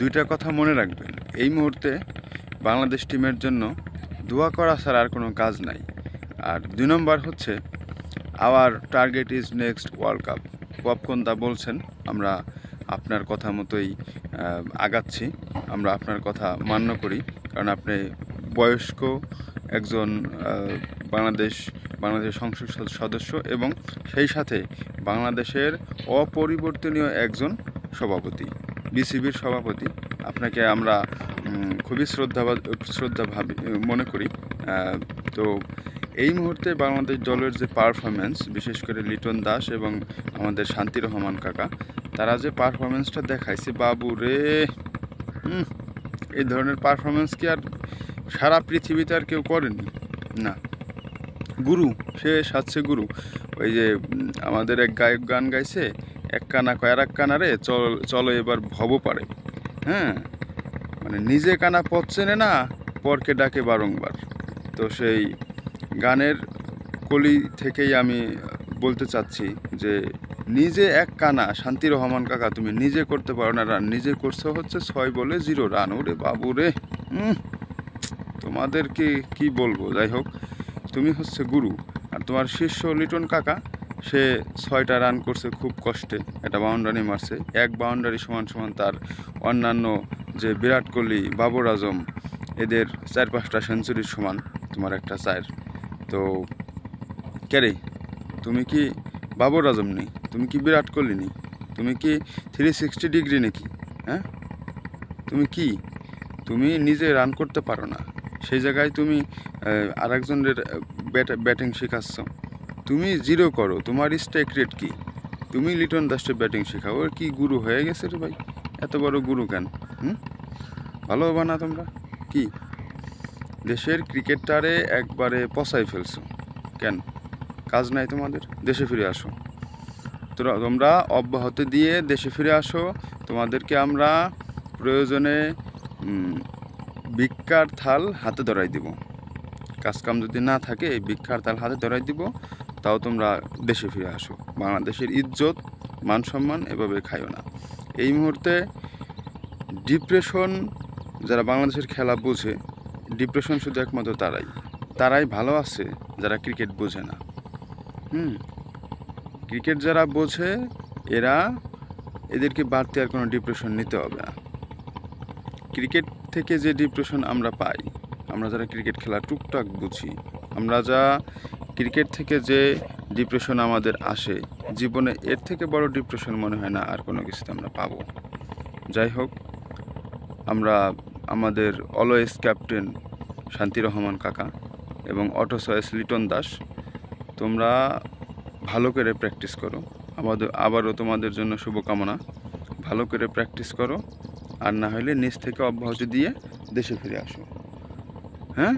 দুইটা কথা মনে রাখবেন, এই মুহূর্তে বাংলাদেশ টিমের জন্য দোয়া করা ছাড়া আর কোনো কাজ নাই। আর 2 নম্বর হচ্ছে our target is next world cup. Popcorn দা বলছেন, আমরা আপনার কথা মতোই আগাচ্ছি, আমরা আপনার কথা মান্য করি, কারণ আপনি বয়স্ক একজন বাংলাদেশের সংসদ সদস্য এবং সেই সাথে বাংলাদেশের অপরিবর্তনীয় একজন সভাপতি, বিসিবির সভাপতি। আপনাকে আমরা খুবই শ্রদ্ধা ভাবি মনে করি। তো এই মুহূর্তে বাংলাদেশ দলের যে পারফরমেন্স, বিশেষ করে লিটন দাস এবং আমাদের শান্তি রহমান কাকা, তারা যে পারফরমেন্সটা দেখাইছে, বাবু রে, এই ধরনের পারফরমেন্স কি আর সারা পৃথিবীতে আর কেউ করেনি? না, গুরু, সে সাচ্ছে গুরু। ওই যে আমাদের এক গায়ক গান গাইছে, এক কানা কয় আর এক কানারে চলো এবার ভব পারে। হ্যাঁ, মানে নিজে কানা পথ চেনে না, পরকে ডাকে বারংবার। তো সেই গানের কলি থেকেই আমি বলতে চাচ্ছি যে নিজে এক কানা শান্তি রহমান কাকা, তুমি নিজে করতে পারো না রান, নিজে করছো হচ্ছে 6 বলে 0 রান। ওরে বাবু রে, তোমাদেরকে কি বলবো। যাই হোক, তুমি হচ্ছে গুরু, আর তোমার শিষ্য লিটন কাকা, সে 6টা রান করছে খুব কষ্টে, একটা বাউন্ডারি মারছে। এক বাউন্ডারি সমান সমান তার অন্যান্য যে বিরাট কোহলি, বাবর আজম, এদের 4-5টা সেঞ্চুরির সমান তোমার একটা 4। তো কেরে, তুমি কি বাবর আজম নেই? তুমি কি বিরাট কোহলি নেই? তুমি কি 360 ডিগ্রি নাকি? হ্যাঁ, তুমি কি, তুমি নিজে রান করতে পারো না, সেই জায়গায় তুমি আরেকজনের ব্যাটিং শেখাচ্ছ। তুমি 0 করো, তোমার স্ট্রাইক রেট কি? তুমি লিটন দাসকে ব্যাটিং শেখাও। ওর কি গুরু হয়ে গেছে রে ভাই? এত বড় গুরু কেন? ভালো হবে না তোমরা? কি দেশের ক্রিকেটটারে একবারে পচাই ফেলছো কেন? কাজ নাই তোমাদের? দেশে ফিরে আসো। তোমরা অব্যাহতি দিয়ে দেশে ফিরে আসো। তোমাদেরকে আমরা প্রয়োজনে ভিক্ষার থাল হাতে ধরাই দিব। কাজকাম যদি না থাকে, এই ভিক্ষার থাল হাতে ধরাই দিব, তাও তোমরা দেশে ফিরে আসো। বাংলাদেশের ইজ্জত, মান সম্মান এভাবে খাইও না। এই মুহূর্তে ডিপ্রেশন, যারা বাংলাদেশের খেলা বোঝে, ডিপ্রেশন শুধু একমাত্র তারাই ভালো আছে যারা ক্রিকেট বোঝে না। ক্রিকেট যারা বোঝে, এদেরকে বাড়তি আর কোনো ডিপ্রেশন নিতে হবে না। ক্রিকেট থেকে যে ডিপ্রেশন আমরা পাই, আমরা যারা ক্রিকেট খেলা টুকটাক বুঝি, আমরা যা ক্রিকেট থেকে যে ডিপ্রেশন আমাদের আসে জীবনে, এর থেকে বড় ডিপ্রেশন মনে হয় না আর কোনো কিছুতে আমরা পাবো। যাই হোক, আমরা আমাদের অলওয়েজ ক্যাপ্টেন শান্তি রহমান কাকা এবং অটো চয়েস লিটন দাস, তোমরা ভালো করে প্র্যাকটিস করো। আবারও তোমাদের জন্য শুভকামনা। ভালো করে প্র্যাকটিস করো, আর না হলে নিজ থেকে অব্যাহতি দিয়ে দেশে ফিরে আসো। হ্যাঁ।